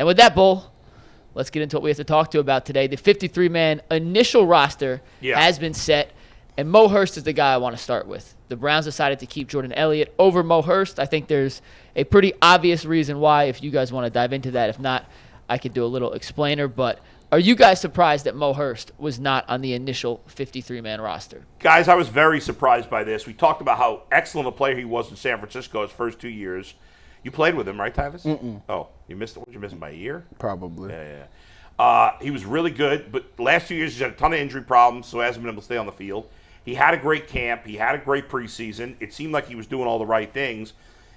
And with that, Bull, let's get into what we have to talk to about today. The 53-man initial roster has been set, and Mo Hurst is the guy I want to start with. The Browns decided to keep Jordan Elliott over Mo Hurst. I think there's a pretty obvious reason why, if you guys want to dive into that. If not, I could do a little explainer. But are you guys surprised that Mo Hurst was not on the initial 53-man roster? Guys, I was very surprised by this. We talked about how excellent a player he was in San Francisco his first 2 years. You played with him, right, Tyvis? Mm-mm. Oh, you missed it? What did you miss him by a year? Probably. Yeah. He was really good, but last 2 years he's had a ton of injury problems, so hasn't been able to stay on the field. He had a great camp. He had a great preseason. It seemed like he was doing all the right things.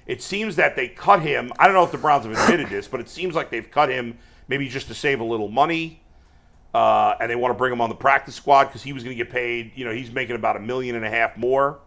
It seems that they cut him. I don't know if the Browns have admitted this, but it seems like they've cut him maybe just to save a little money, and they want to bring him on the practice squad because he was going to get paid. You know, he's making about $1.5 million more.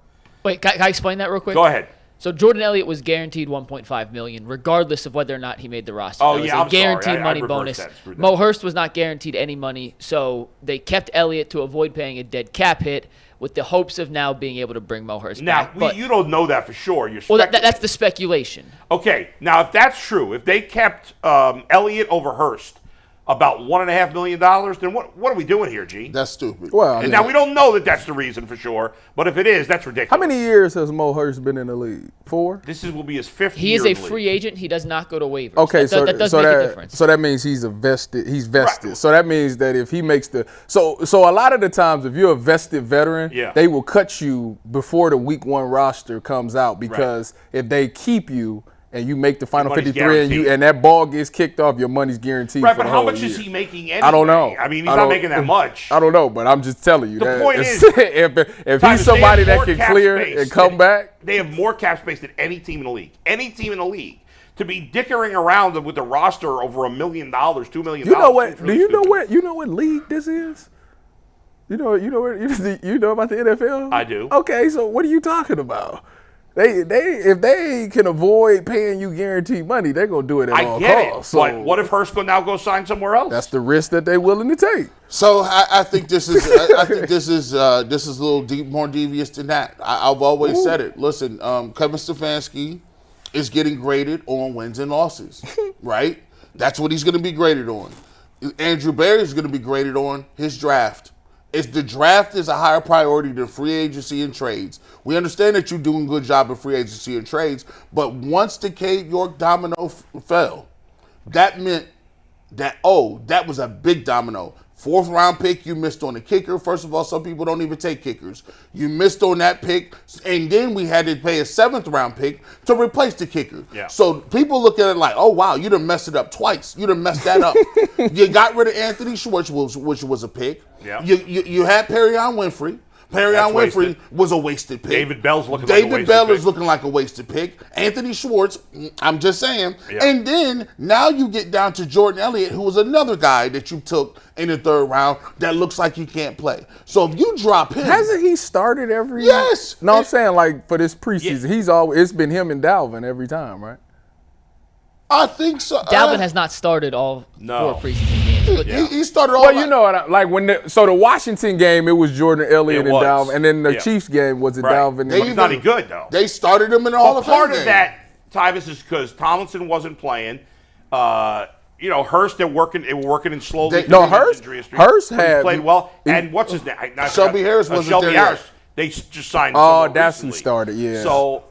Wait, can I explain that real quick? Go ahead. So Jordan Elliott was guaranteed $1.5 million, regardless of whether or not he made the roster. Oh, it was yeah, a guaranteed money bonus. Mo Hurst was not guaranteed any money, so they kept Elliott to avoid paying a dead cap hit with the hopes of now being able to bring Mo Hurst back. Now, you don't know that for sure. You're well, that's the speculation. Okay, now if that's true, if they kept Elliott over Hurst about $1.5 million, then what are we doing here, G? That's stupid. Well, and now we don't know that that's the reason for sure, but if it is, that's ridiculous. How many years has Mo Hurst been in the league? 4? Will be his 5th year. He is a free agent. He does not go to waivers. Okay, that does make a difference. So that means he's vested. Right. So that means that if he makes so a lot of the times if you're a vested veteran, they will cut you before the week 1 roster comes out because if they keep you and you make the final 53 and that ball gets kicked off, your money's guaranteed. Right, for but the how whole much year. is he making anyway? I don't know. I mean, he's not making that much. I don't know, but I'm just telling you. The point is, if he's somebody that can clear and come back. They have more cap space than any team in the league. Any team in the league. To be dickering around with the roster over $1 million, $2 million. You know what? Do you know what? You know what league this is? You know about the NFL? I do. Okay, so what are you talking about? If they can avoid paying you guaranteed money, they're gonna do it at all costs. So but what if Hurst now go sign somewhere else? That's the risk that they're willing to take. So I think this is this is a little more devious than that. I've always said it. Listen, Kevin Stefanski is getting graded on wins and losses, right? That's what he's going to be graded on. Andrew Berry is going to be graded on his draft. The draft is a higher priority than free agency and trades. We understand that you're doing a good job in free agency and trades, but once the Cade York domino fell, that meant that was a big domino. 4th round pick, you missed on the kicker. First of all, some people don't even take kickers. You missed on that pick, and then we had to pay a 7th round pick to replace the kicker. Yeah. So people look at it like, oh, wow, you done messed it up twice. You done messed that up. You got rid of Anthony Schwartz, which was a pick. Yeah. You had Perrion Winfrey. Perrion Winfrey was a wasted pick. David Bell's looking like a wasted pick. David Bell is looking like a wasted pick. Anthony Schwartz, I'm just saying. Yeah. And then now you get down to Jordan Elliott, who was another guy that you took in the 3rd round that looks like he can't play. So if you drop him. Hasn't he started every year? Yes. No, I'm saying like for this preseason, it's been him and Dalvin every time, right? I think so. Dalvin has not started all 4 preseason games. But he started all. Well, you know what? Like the Washington game, it was Jordan Elliott and Dalvin, and then the Chiefs game was Dalvin. He's not any good though. They started him in the Hall of Fame. Part of that, Tyvis, is because Tomlinson wasn't playing. Hurst, they were working in slowly. Hurst had played well. And what's his name? Shelby Harris wasn't there yet. They just signed. Oh, that's who started. Yeah.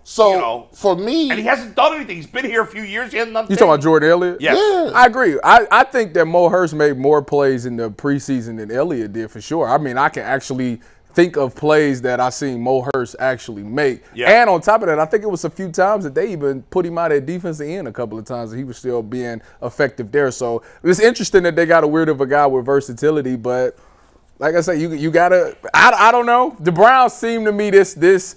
So for me, and he hasn't done anything. He's been here a few years. He hasn't done. You talking about Jordan Elliott? Yes. Yeah. I agree. I think that Mo Hurst made more plays in the preseason than Elliott did for sure. I mean, I can actually think of plays that I seen Mo Hurst actually make. Yeah. And on top of that, I think it was a few times that they even put him out at defensive end a couple of times and he was still being effective there. So it's interesting that they got a weird of a guy with versatility, but like I say, you gotta. I don't know. The Browns seem to me this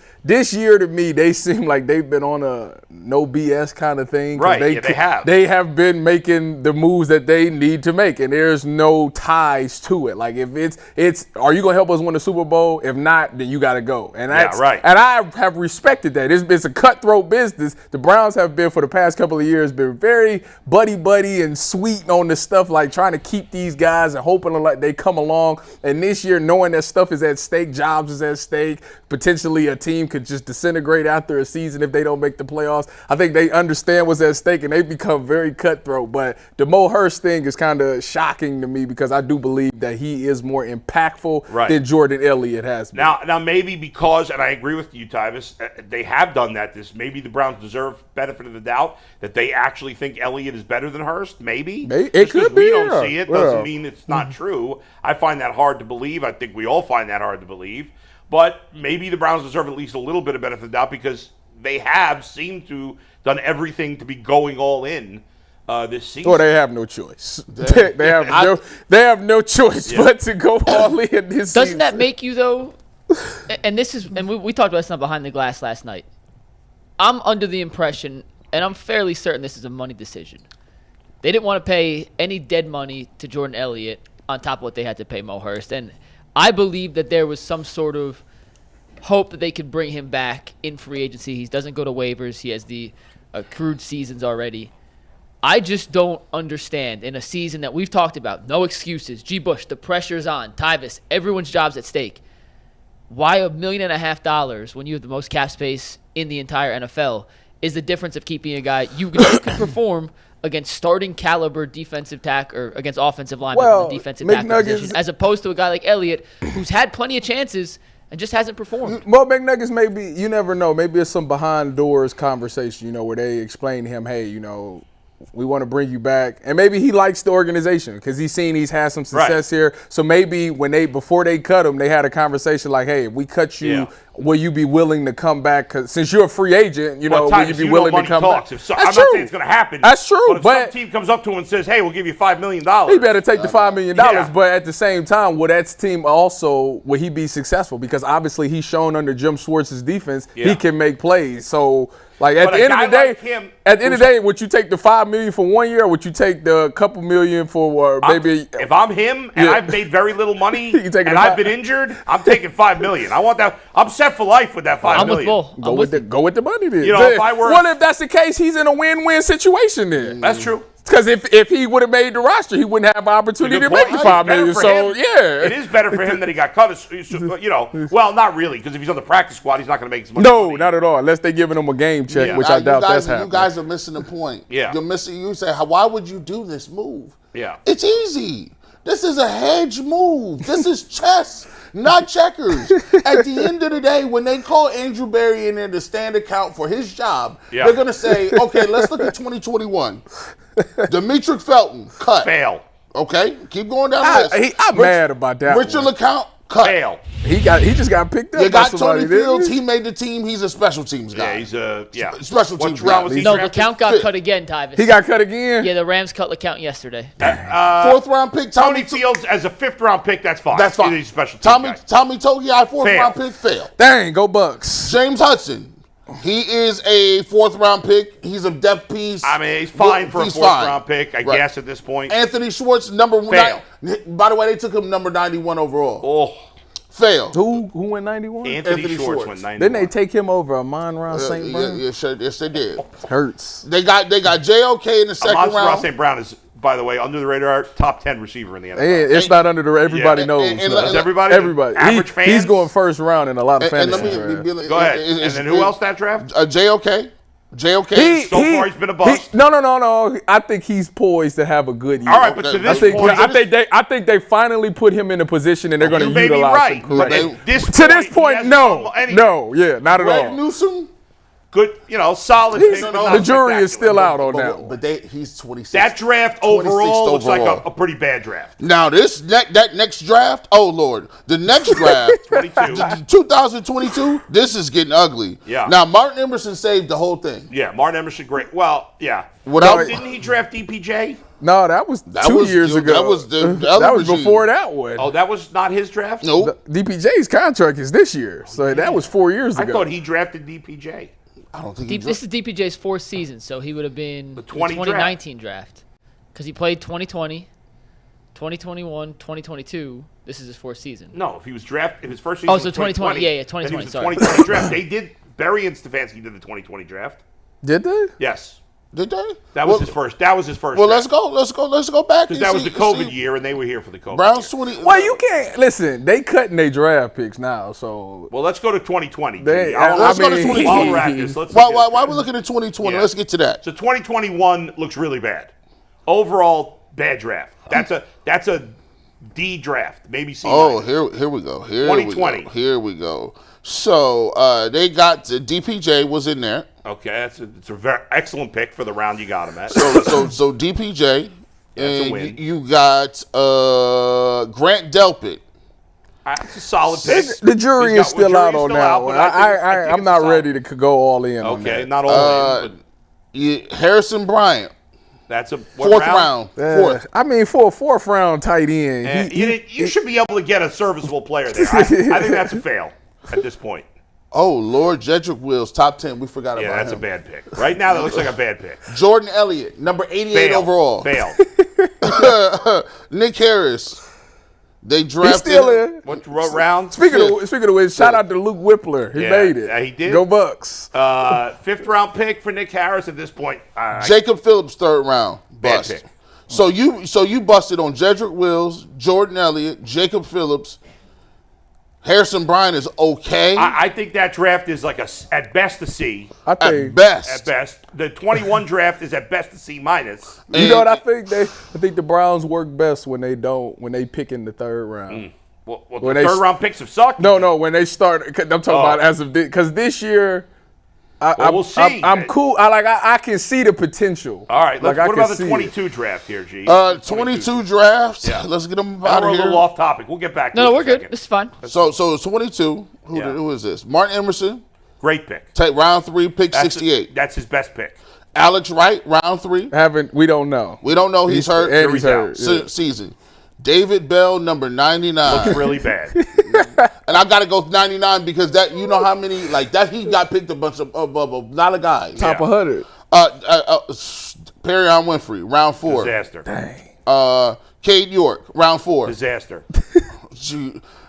year to me they seem like they've been on a no BS kind of thing. Right. They have. They have been making the moves that they need to make, and there's no ties to it. Like if it's are you gonna help us win the Super Bowl? If not, then you gotta go. And that's right. And I have respected that. It's a cutthroat business. The Browns have been for the past couple of years been very buddy and sweet on this stuff, like trying to keep these guys and hoping like they come along. And this year, knowing that stuff is at stake, jobs is at stake, potentially a team could just disintegrate after a season if they don't make the playoffs. I think they understand what's at stake and they become very cutthroat. But the Mo Hurst thing is kind of shocking to me because I do believe that he is more impactful than Jordan Elliott has been. Now maybe because, and I agree with you, Tyvis, they have done that. Maybe the Browns deserve benefit of the doubt that they actually think Elliott is better than Hurst. Maybe it could be. We don't see it doesn't mean it's not true. I find that hard to believe. I think we all find that hard to believe. But maybe the Browns deserve at least a little bit of benefit of the doubt because they have seemed to done everything to be going all in this season. Well, they have no choice. They have no choice but to go all in this season. Doesn't that make you though? And we talked about this on Behind the Glass last night. I'm under the impression, and I'm fairly certain this is a money decision. They didn't want to pay any dead money to Jordan Elliott on top of what they had to pay Mo Hurst. And I believe that there was some sort of hope that they could bring him back in free agency. He doesn't go to waivers. He has the accrued seasons already. I just don't understand in a season that we've talked about, no excuses, G. Bush, the pressure's on, Tyvis, everyone's job's at stake. Why $1.5 million when you have the most cap space in the entire NFL is the difference of keeping a guy you can perform against starting caliber defensive tack or against offensive linemen in the defensive tackle position, as opposed to a guy like Elliott who's had plenty of chances and just hasn't performed. Well, McNuggets, maybe, you never know. Maybe it's some behind doors conversation, where they explain to him, hey, we want to bring you back. And maybe he likes the organization because he's seen he's had some success here. So maybe before they cut him, they had a conversation like, hey, if we cut you, will you be willing to come back? Because since you're a free agent, will you be willing to come back? I'm not saying it's going to happen. That's true. But if some team comes up to him and says, hey, we'll give you $5 million. He better take the $5 million. But at the same time, will that team also, will he be successful? Because obviously he's shown under Jim Schwartz's defense, he can make plays. So, at the end of the day, would you take the $5 million for 1 year, or would you take the couple million for maybe? If I'm him and I've made very little money and I've been injured, I'm taking $5 million. I want that. I'm set for life with that $5 million. Go with the money then. If that's the case, he's in a win-win situation then. That's true. Because if he would have made the roster, he wouldn't have an opportunity to make the $5 million. So, it is better for him that he got cut. Well, not really, because if he's on the practice squad, he's not going to make as much money. Not at all, unless they're giving him a game check, which I doubt that's happening. You guys are missing the point. You're missing. You say, why would you do this move? It's easy. This is a hedge move. This is chess, not checkers. At the end of the day, when they call Andrew Berry in there to stand account for his job, they're going to say, okay, let's look at 2021. Demetric Felton, cut. Fail. Okay, keep going down the list. I'm mad about that. Richard LeCount, cut. Fail. He just got picked up. You got Tony Fields. He made the team. He's a special teams guy. Yeah, he's a special teams guy. No, LeCount got cut again, Tyvis. He got cut again? Yeah, the Rams cut LeCount yesterday. Fourth round pick. Tony Fields as a fifth round pick. That's fine. That's fine. He's a special teams guy. Tommy Togiai, fourth round pick, fail. Dang, go Bucks. James Hudson. He is a fourth round pick. He's a depth piece. I mean, he's fine for a fourth round pick, I guess, at this point. Anthony Schwartz, number 9. By the way, they took him number 91 overall. Oh. Failed. Who went 91? Anthony Schwartz went 91. Didn't they take him over Amon-Ra St. Brown? Yes, they did. Hurts. They got JOK in the second round. Amon-Ra St. Brown is, by the way, under the radar, top 10 receiver in the NFL. It's not under the radar. Everybody knows. Does everybody? Everybody. Average fans? He's going first round in a lot of fantasy drafts. Go ahead. And then who else that draft? JOK. So far, he's been a bust. No. I think he's poised to have a good year. All right, but to this point, I think they finally put him in a position and they're going to utilize him correctly. To this point, not at all. Greg Newsome. Good, solid. The jury is still out on that one. But he's 26. That draft overall looks like a pretty bad draft. Now that next draft, oh Lord, the next draft, 2022, this is getting ugly. Yeah. Now Martin Emerson saved the whole thing. Yeah, Martin Emerson, great. Well, yeah. Didn't he draft DPJ? No, that was 2 years ago. That was the other that was regime. before that one. Oh, that was not his draft? No. DPJ's contract is this year, so that was 4 years ago. I thought he drafted DPJ. I don't think this is DPJ's fourth season, so he would have been the 2019 draft. Because he played 2020, 2021, 2022. This is his fourth season. No, if he was drafted, his first season was 2020. Yeah, 2020, sorry. 2020 draft. They did, Berry and Stefanski did the 2020 draft. Did they? Yes. Did they? That was his first. That was his first. Well, draft. let's go back. That was the COVID year, and they were here for the COVID. Browns year. 20. Well, you can't listen. They cutting their draft picks now, so. Well, let's go to 2020. Let's go to 2020. Why are we looking at 2020? Yeah. Let's get to that. So 2021 looks really bad. Overall, bad draft. That's a D draft, maybe C. Oh, here we go. 2020. Here we go. So they got DPJ was in there. Okay, it's a very excellent pick for the round you got him at. So DPJ, and you got Grant Delpit. That's a solid pick. The jury is still out on that one. I'm not ready to go all in on that. Okay, not all in. But Harrison Bryant. That's a fourth round. Fourth. I mean, for a fourth round tight end, you should be able to get a serviceable player there. I think that's a fail at this point. Oh, Lord, Jedrick Wills, top 10. We forgot about him. Yeah, that's a bad pick. Right now, that looks like a bad pick. Jordan Elliott, number 88 overall. Fail. Nick Harris. They drafted. He's still in. What round? Speaking of which, shout out to Luke Whippler. He made it. He did. Go Bucks. 5th round pick for Nick Harris at this point. Jacob Phillips, 3rd round. Bust. Bad pick. So you busted on Jedrick Wills, Jordan Elliott, Jacob Phillips. Harrison Bryant is okay. I think that draft is like at best a C. At best. At best. The 21 draft is at best a C minus. You know what I think? I think the Browns work best when they pick in the 3rd round. Well, the third round picks have sucked. No, when they start. I'm talking about as of because this year. We'll see. I'm cool. I can see the potential. All right. What about the 22 it. draft here, G? 22 drafts. Yeah. Let's get them out of here. We're a little off topic. We'll get back to it. No, we're good. This is fine. So 22. Who is this? Martin Emerson. Great pick. Take round 3, pick 68. That's his best pick. Alex Wright, round 3. We don't know. We don't know. He's hurt. And he's hurt. Season. David Bell, number 99. Looks really bad. And I got to go 99 because that, you know how many, like that, he got picked a lot of guys. Top 100. Perrion Winfrey, round 4. Disaster. Dang. Cade York, round 4. Disaster.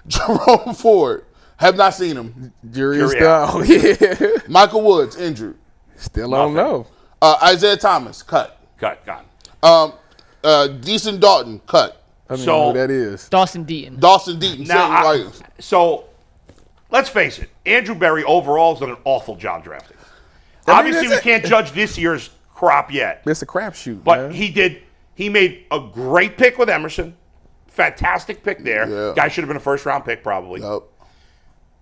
Jerome Ford, have not seen him. Jury is down. Yeah. Michael Woods, injured. Still don't know. Isaiah Thomas, cut. Gone. Decent Dalton, cut. I don't know who that is. Dawson Deaton. Now, so let's face it. Andrew Berry overall has done an awful job drafting. Obviously, we can't judge this year's crop yet. It's a crapshoot, but man. He made a great pick with Emerson. Fantastic pick there. Yeah. Guy should have been a first-round pick probably. Yep.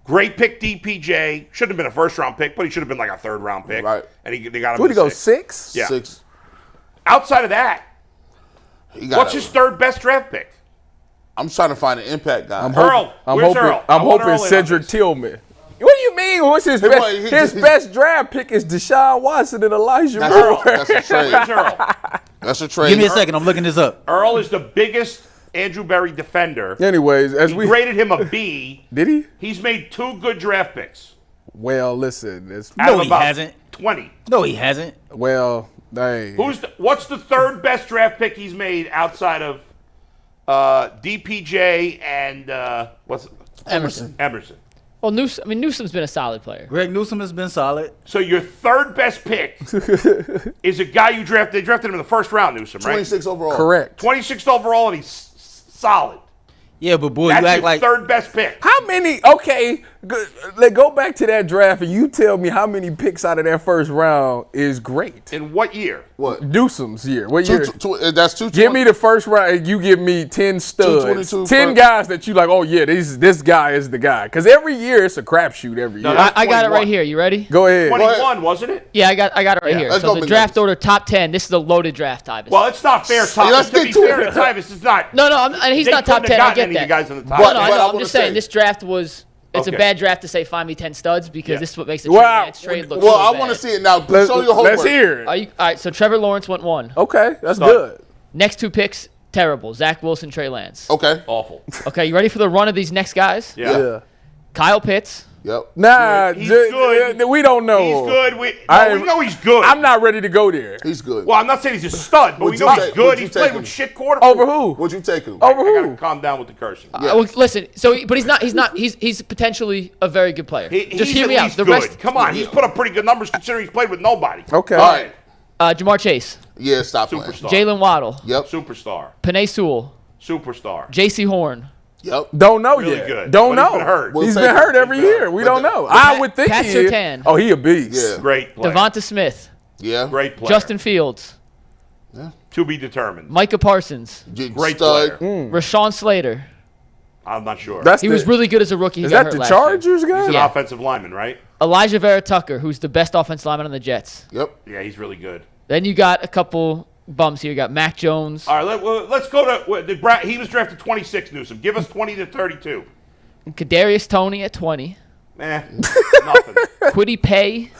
Great pick, DPJ. Shouldn't have been a first-round pick, but he should have been like a third-round pick. Right. And they got him. Who'd he go, 6? Yeah. 6. Outside of that, what's his third best draft pick? I'm trying to find an impact guy. Earl. Where's Earl? I'm hoping Cedric Tillman. What do you mean? What's his best? His best draft pick is Deshaun Watson and Elijah Moore. That's a trade. Where's Earl? That's a trade. Give me a second. I'm looking this up. Earl is the biggest Andrew Berry defender. Anyways, we graded him a B. Did he? He's made 2 good draft picks. Well, listen. No, he hasn't. 20. No, he hasn't. Well, dang. What's the third best draft pick he's made outside of DPJ and Emerson. Well, Newsom's been a solid player. Greg Newsome has been solid. So your third best pick is a guy you drafted. They drafted him in the first round, Newsome, right? 26 overall. Correct. 26th overall, and he's solid. Yeah, but boy, That's you act your like third best pick. How many? Okay, let's go back to that draft and you tell me how many picks out of that first round is great. In what year? What? Newsom's year. What year? That's 220. Give me the first round and you give me 10 studs. 10 guys that you like, oh yeah, this guy is the guy. Because every year it's a crapshoot every year. I got it right here. You ready? Go ahead. 21, wasn't it? Yeah, I got it right here. So the draft order top 10. This is a loaded draft, Tyvis. Well, it's not fair, Tyvis. To be fair to Tyvis, it's not. No, and he's not top 10. I get that. You guys in the top. I'm just saying this draft was. It's a bad draft to say find me 10 studs because this is what makes the trade look so bad. I want to see it now. Show your homework. Let's hear it. All right, so Trevor Lawrence went 1. Okay, that's good. Next 2 picks, terrible. Zach Wilson, Trey Lance. Okay. Awful. Okay, you ready for the run of these next guys? Yeah. Kyle Pitts. Yep. Nah, he's good. We don't know. He's good. We know he's good. I'm not ready to go there. He's good. Well, I'm not saying he's a stud, but we know he's good. He's played with shit quarterbacks. Over who? Would you take him? Over who? I gotta calm down with the cursing. Well, listen. But he's potentially a very good player. Just hear me out. The good. rest. Come on, he's put up pretty good numbers considering he's played with nobody. Okay. All right. Jamar Chase. Yeah, stop playing. Superstar. Jalen Waddle. Yep. Superstar. Panay Sewell. Superstar. J.C. Horn. Yep. Don't know Really yet. good. Don't But know. he's been hurt. He's been hurt every year. We don't know. I would think Pat he is. Surtain. Oh, he a beast. Yeah. Great player. Devonta Smith. Yeah. Great player. Justin Fields. To be determined. Micah Parsons. Great Stud. player. Rashawn Slater. I'm not sure. He was really good as a rookie. He Is got that hurt the last year. Chargers guy? He's an Yeah. offensive lineman, right? Elijah Vera Tucker, who's the best offensive lineman on the Jets. Yep. Yeah, he's really good. Then you got a couple bums here. You got Mac Jones. All right, let's go to he was drafted 26, Newsom. Give us 20 to 32. Kadarius Toney at 20. Nothing. Kwity Paye.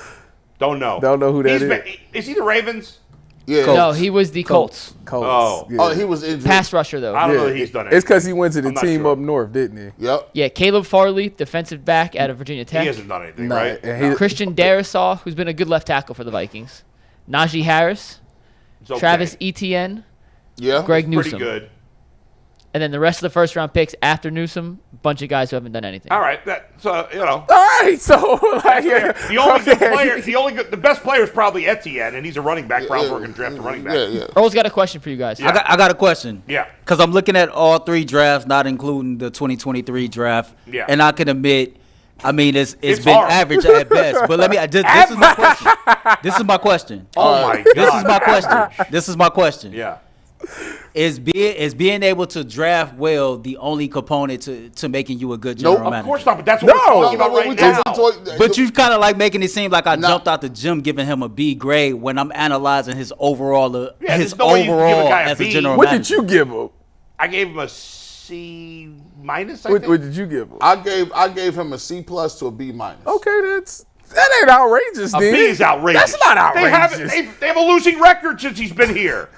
Don't know. Don't know who that Is he the Ravens? Yeah. No, he was the Colts. Colts. Oh. Yeah. Oh, he was injured. Pass rusher, though. I don't know Yeah. that he's done anything. It's because he went to the I'm not team sure. up north, didn't he? Yep. Yeah, Caleb Farley, defensive back out of Virginia He Tech. hasn't done anything, Nah, right? and he- Christian Darrisaw, who's been a good left tackle for the Vikings. Najee Harris. It's okay. Travis Etienne. Yeah. Greg Pretty Newsome. good. And then the rest of the first-round picks after Newsome, a bunch of guys who haven't done anything. All right, so All right, so like, the only good player, the best player is probably Etienne, and he's a running back. Probably we're going to draft a running back. Yeah. Earl's got a question for you guys. Yeah. I got a question. Yeah. Because I'm looking at all three drafts, not including the 2023 draft. Yeah. And I can admit, I mean, it's It's been hard. average at best. But let me. This is my question. This is my question. Oh my God. This is my question. This is my question. Yeah. Is being able to draft well the only component to making you a good general Of manager? course not, but that's what we're talking about we right now. But you kind of like making it seem like I No. jumped out the gym giving him a B grade when I'm analyzing his overall there's no way you can give a guy a as a B. general what manager. did you give him? I gave him a C minus. I What think. did you give him? I gave him a C+ to a B-. Okay, that ain't outrageous, A dude. B is outrageous. That's not outrageous. They have a losing record since he's been here.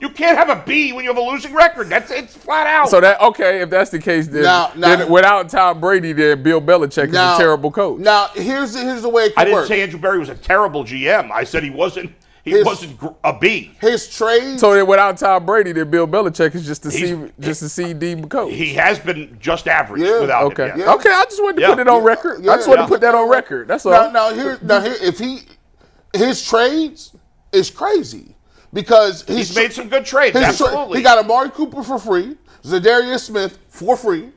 You can't have a B when you have a losing record. It's flat out. So if that's the case, then, Now- then without Tom Brady, then Bill Belichick is a terrible coach. Now here's the way it I could didn't work. say Andrew Berry was a terrible GM. I said he wasn't. He wasn't a B. His trades. So then without Tom Brady, then Bill Belichick is just He's- a CD coach. He has been just average Yeah. without Okay. him. Yeah. Okay, I just wanted to Yeah. put it on record. Yeah. I just wanted Yeah. to put that on record. That's all. now here if his trades is crazy because He's made some good trades. he Absolutely. got Amari Cooper for free, Zadarius Smith for free.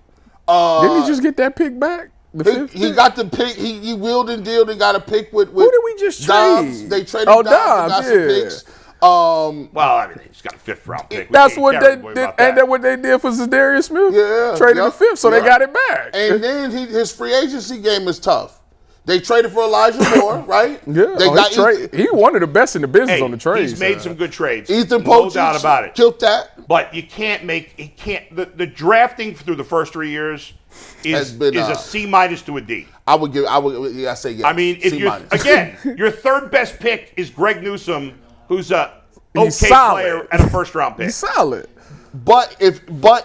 Didn't he just get that pick back? The fifth He pick? got the pick. He wheeled and dealed and got a pick with. Who did we just Dobbs. trade? They traded Oh, Dobbs and got Dobbs, some yeah. picks. well, I mean, he's got a 5th round pick. We That's can't what they worry did. about Ain't that what they did for Zadarius Smith? Yeah, Traded yep, the 5th, so they yep. got it back. And then his free agency game is tough. They traded for Elijah Moore, right? Yeah, They got he one of the best in the business Hey, on the trades. he's made some good trades. Ethan no Pochich. doubt about it. Killed that. But you can't the drafting through the first 3 years Has is been, a C minus to a D. I say yes. I mean, if C-. you're again, your 3rd best pick is Greg Newsome, who's a He's okay solid. player and a 1st round pick. He's solid. But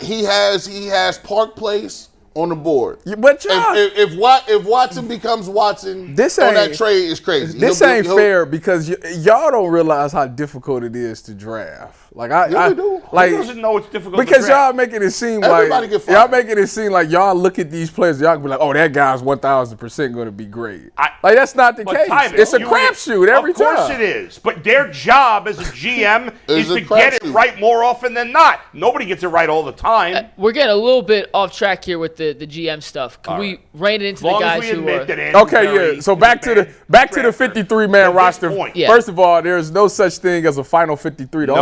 he has Park Place on the board. Yeah, but y'all, If Watson becomes Watson This on that ain't- trade is crazy. this He'll- ain't he'll- fair because y'all don't realize how difficult it is to draft. Like I we do. like Who doesn't know it's difficult because to draft? y'all making it seem Everybody get like fired. y'all making it seem like y'all look at these players, y'all can be like, oh, that guy's 1,000% going to be great. Like that's not the But case. time It's a you- crapshoot every time. Of course it is. But their job as a GM is It's a to get it crapshoot. right more often than not. Nobody gets it right all the time. We're getting a little bit off track here with the GM stuff. Can we rein it into As the long as guys we who admit are? that Andrew Berry Okay, yeah. So is back a to the bad 53-man At this roster. point. Yeah. First of all, there's no such thing as a final 53. The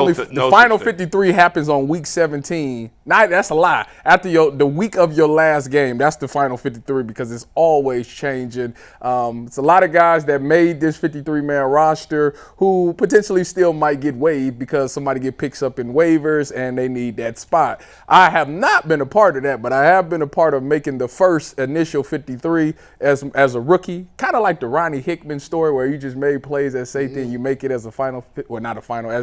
final such thing. 53 happens on week 17. That's a lie. After the week of your last game, that's the final 53 because it's always changing. It's a lot of guys that made this 53-man roster who potentially still might get waived because somebody picks up in waivers and they need that spot. I have not been a part of that, but I have been a part of making the first initial 53 as a rookie, kind of like the Ronnie Hickman story where you just made plays at safety and you make it as as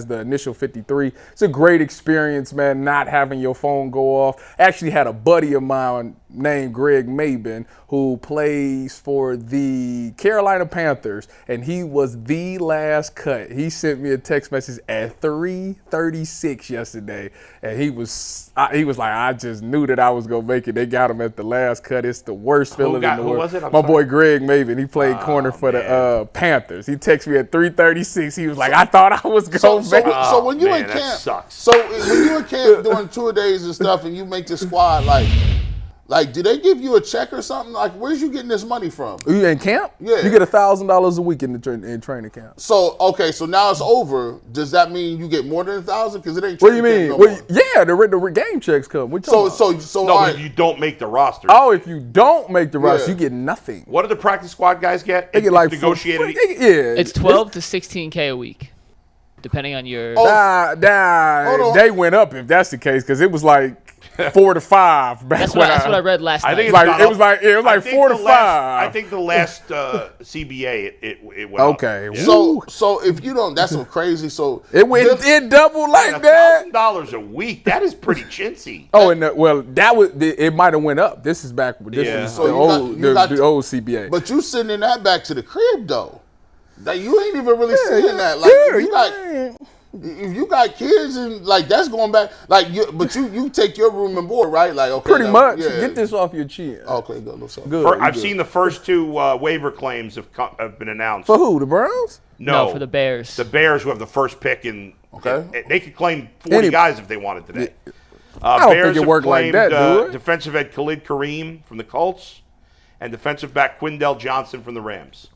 the initial 53. It's a great experience, man, not having your phone go off. I actually had a buddy of mine named Greg Mabin, who plays for the Carolina Panthers, and he was the last cut. He sent me a text message at 3:36 yesterday, and he was like, I just knew that I was gonna make it. They got him at the last cut. It's the worst feeling in the world. Was it? My boy Greg Mabin, he played corner for the Panthers. He texted me at 3:36. He was like, I thought I was gonna make it. So when you in camp, so when you in camp doing tour days and stuff, and you make the squad, like, do they give you a check or something? Like, where's you getting this money from? You in camp? Yeah. You get $1,000 a week in training camp. So, okay, so now it's over. Does that mean you get more than 1,000? Because it ain't. What do you mean? The game checks come. So no, but if you don't make the roster. Oh, if you don't make the roster, you get nothing. What do the practice squad guys get? They get like negotiated. It's 12 to 16K a week, depending on your. They went up if that's the case, because it was like 4 to 5 back That's when what I read last night. It was like 4 to 5. I think the last CBA it went up. Okay. Yeah. So if you don't, that's so crazy. So it doubled like that. $1,000 a week. That is pretty chintzy. Oh, and it might have went up. This is back. This is So the old CBA. But you sending that back to the crib though. That you ain't even really seeing that. Like if you got kids and like that's going back, like but you take your room and board, right? Like okay, pretty much. Get this off your chin. Okay, good. Good. I've seen the first two waiver claims have been announced. For who? The Browns? No, for the Bears. The Bears, who have the first pick, and they could claim 40 Any guys if they wanted today. I don't Bears think it worked like that, do it? Defensive end Khalid Kareem from the Colts, and defensive back Quindell Johnson from the Rams.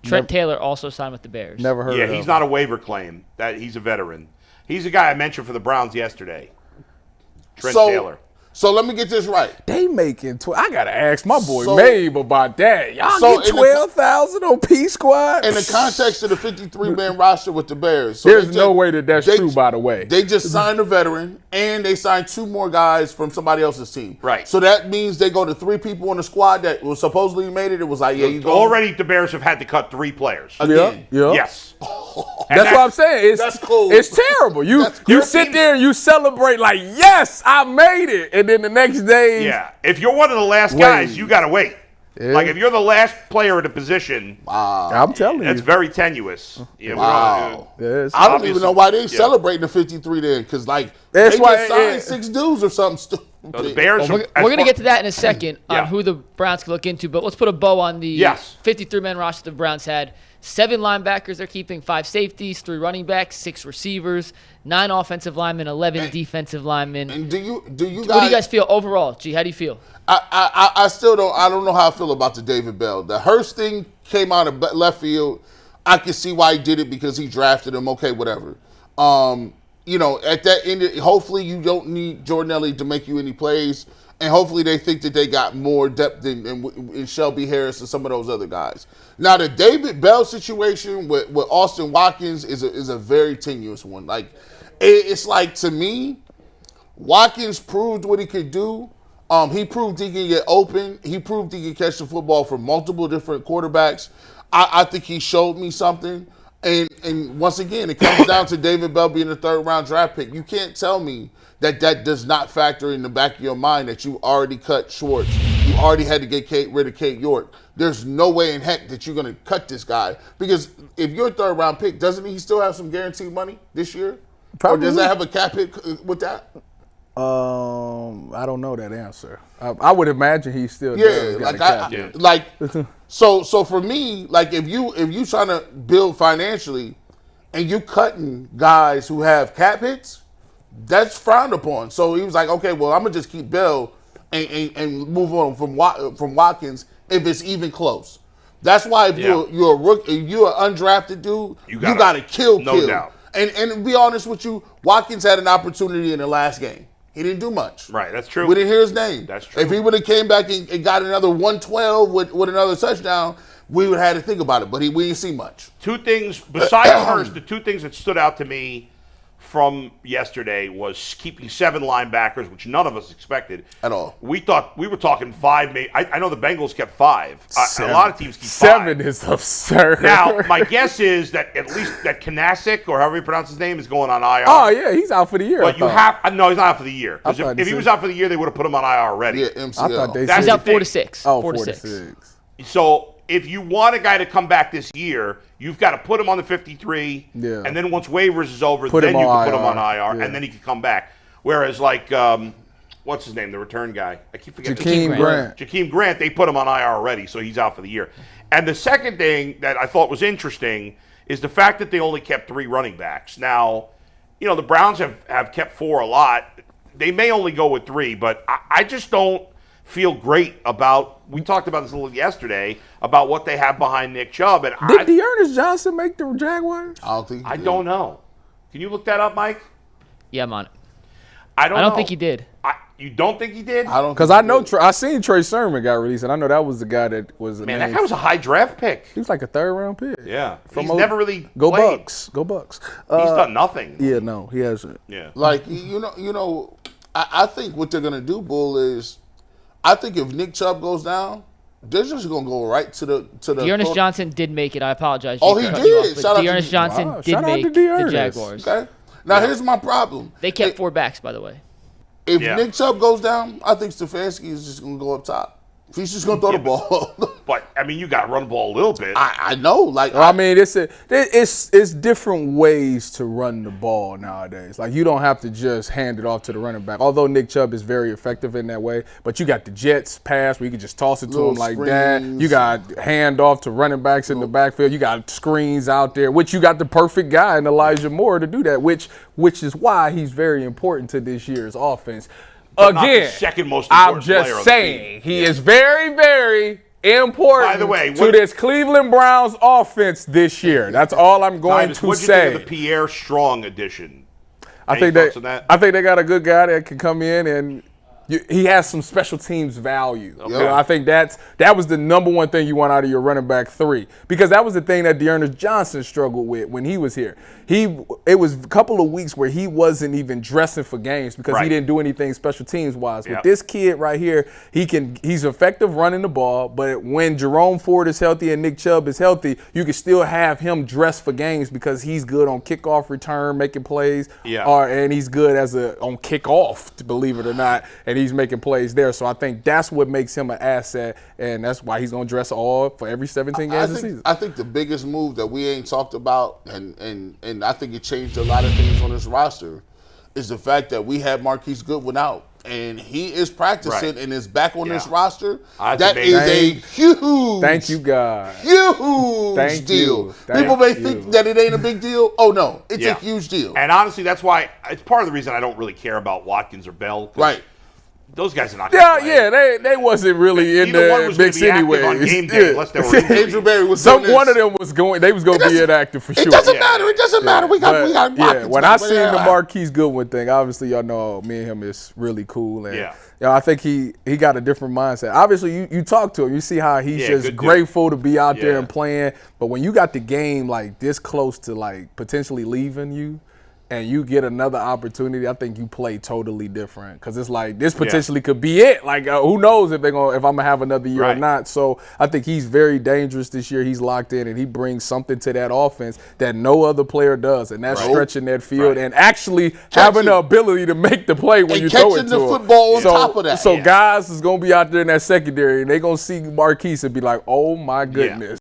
Trent Taylor also signed with the Bears. Never heard of him. Yeah, he's not a waiver claim. He's a veteran. He's the guy I mentioned for the Browns yesterday. Trent Taylor. So let me get this right. They making I gotta ask my boy Mabe about that. Y'all get 12,000 on P Squad? In the context of the 53-man roster with the Bears. So there's no way that's true, by the way. They just signed a veteran, and they signed 2 more guys from somebody else's team. Right. So that means they go to 3 people on the squad that was supposedly made it. It was like, you go. Already the Bears have had to cut 3 players. Again. Yeah. Yes. That's what I'm saying. That's cool. It's terrible. You sit there and you celebrate like, yes, I made it. And then the next day. Yeah. If you're one of the last guys, you got to wait. Yeah. Like if you're the last player at a position, I'm telling you. It's very tenuous. Yeah, wow. I don't even know why they celebrating the 53 then, because like they just signed 6 dudes or something stupid. So the Bears. We're going to get to that in a second on who the Browns can look into, but let's put a bow on the 53-man roster the Browns had. 7 linebackers they're keeping, 5 safeties, 3 running backs, 6 receivers, 9 offensive linemen, 11 defensive linemen. And do you guys? What do you guys feel overall? G, how do you feel? I still don't. I don't know how I feel about the David Bell. The Hurst thing came out of left field. I can see why he did it because he drafted him. Okay, whatever. At that end, hopefully you don't need Jordan Elliott to make you any plays. And hopefully they think that they got more depth in Shelby Harris and some of those other guys. Now, the David Bell situation with Austin Watkins is a very tenuous one. Like, it's like, to me, Watkins proved what he could do. He proved he can get open. He proved he can catch the football from multiple different quarterbacks. I think he showed me something. And once again, it comes down to David Bell being a 3rd-round draft pick. You can't tell me that does not factor in the back of your mind that you already cut Schwartz. You already had to get rid of Kate York. There's no way in heck that you're going to cut this guy. Because if you're a 3rd-round pick, doesn't he still have some guaranteed money this year? Probably. Or does that have a cap hit with that? I don't know that answer. I would imagine he still does got a cap hit. So for me, like if you trying to build financially and you cutting guys who have cap hits, that's frowned upon. So he was like, okay, well, I'm gonna just keep Bell and move on from Watkins if it's even close. That's why if you're a rookie, if you're an undrafted dude, you gotta kill. No doubt. And to be honest with you, Watkins had an opportunity in the last game. He didn't do much. Right, that's true. We didn't hear his name. That's true. If he would have came back and got another 112 with another touchdown, we would have had to think about it. But we didn't see much. 2 things, besides Hurst, the 2 things that stood out to me from yesterday was keeping 7 linebackers, which none of us expected At all. We thought we were talking 5. Maybe I know the Bengals kept 5. A lot of teams keep 5. 7 is absurd. Now, my guess is that at least that Kanasic, or however you pronounce his name, is going on IR. Oh yeah, he's out for the year. But no, he's not out for the year. Because if he was out for the year, they would have put him on IR already. Yeah, MCL. I thought they That's He's said out 4 to 6. Oh, 4 to 4 to 6. 6. So if you want a guy to come back this year, you've got to put him on the 53. Yeah. And then once waivers is over, Put then him you on can put him on IR, IR, yeah. and then he can come back. Whereas like, what's his name, the return guy? I keep forgetting. Jakeem Grant. Jakeem Grant, they put him on IR already, so he's out for the year. And the second thing that I thought was interesting is the fact that they only kept 3 running backs. Now, the Browns have kept 4 a lot. They may only go with 3, but I just don't feel great about, we talked about this a little yesterday, about what they have behind Nick Chubb. And Did Dearness Johnson make the Jaguars? I don't think. I don't know. Can you look that up, Mike? Yeah, I'm on it. I don't know. think he did. You don't think he did? I don't. Because I know I seen Trey Sermon got released, and I know that was the guy that was. Man, that guy was a high draft pick. He was like a 3rd round pick. Yeah. From He's never really Go played. Bucks. Go Bucks. He's done nothing. Yeah, no, he hasn't. Yeah. Like I think what they're gonna do, Bull, is I think if Nick Chubb goes down, they're just gonna go right to the. Dearness Johnson did make it. I apologize. Oh, Jake, he cut you did. off, but Shout out to- Dearness Johnson Wow, did shout out make to the Dearness. Jaguars. Okay. Now here's my problem. They kept 4 backs, by the way. If Yeah. Nick Chubb goes down, I think Stefanski is just gonna go up top. He's just gonna throw the ball. But, I mean, you got to run the ball a little bit. I know. Like Well, I mean, it's different ways to run the ball nowadays. Like, you don't have to just hand it off to the running back. Although Nick Chubb is very effective in that way, but you got the Jets pass where you can just toss it to Little him like that. screens. You got hand off to running backs in the backfield. You got screens out there, which you got the perfect guy in Elijah Moore to do that, which is why he's very important to this year's offense. But not the Again, second most I'm important player just on the saying team. he is very, very important By the way, to this Cleveland Browns offense this year. That's all I'm going Tyvis, to what'd you think say. of the Pierre Strong addition? I Any thoughts on that? think they got a good guy that can come in and he has some special teams value. You know, I think that was the number one thing you want out of your running back 3, because that was the thing that Dearness Johnson struggled with when he was here. It was a couple of weeks where he wasn't even dressing for games because he didn't do anything special teams wise. With this kid right here, he's effective running the ball, but when Jerome Ford is healthy and Nick Chubb is healthy, you can still have him dressed for games because he's good on kickoff return, making plays, and he's good on kickoff, believe it or not. And he's making plays there. So I think that's what makes him an asset, and that's why he's going to dress all for every 17 games this season. I think the biggest move that we ain't talked about, and I think it changed a lot of things on this roster, is the fact that we had Marquise Goodwin out. And he is practicing and is back on this roster. That is a huge, thank you, God. Huge deal. People may think that it ain't a big deal. Oh, no. It's a huge deal. And honestly, that's why it's part of the reason I don't really care about Watkins or Bell. Right. Those guys are not going to play. They wasn't really in Either one the was gonna mix be active anyway. on game day unless they were injured. Andrew Berry was One of them was going. They was going to be inactive for sure. It doesn't matter. It doesn't matter. We got Watkins. Yeah, when I seen the Marquise Goodwin thing, obviously y'all know me and him is really cool, and I think he got a different mindset. Obviously, you talk to him, you see how he's just grateful to be out there and playing. But when you got the game like this close to like potentially leaving you, and you get another opportunity, I think you play totally different, because it's like this potentially could be it. Like who knows if I'm gonna have another year or not. So I think he's very dangerous this year. He's locked in, and he brings something to that offense that no other player does, and that's stretching that field and actually having the ability to make the play when you throw it to him. Catching the football on top of that. So guys is gonna be out there in that secondary, and they're gonna see Marquise and be like, "Oh my goodness."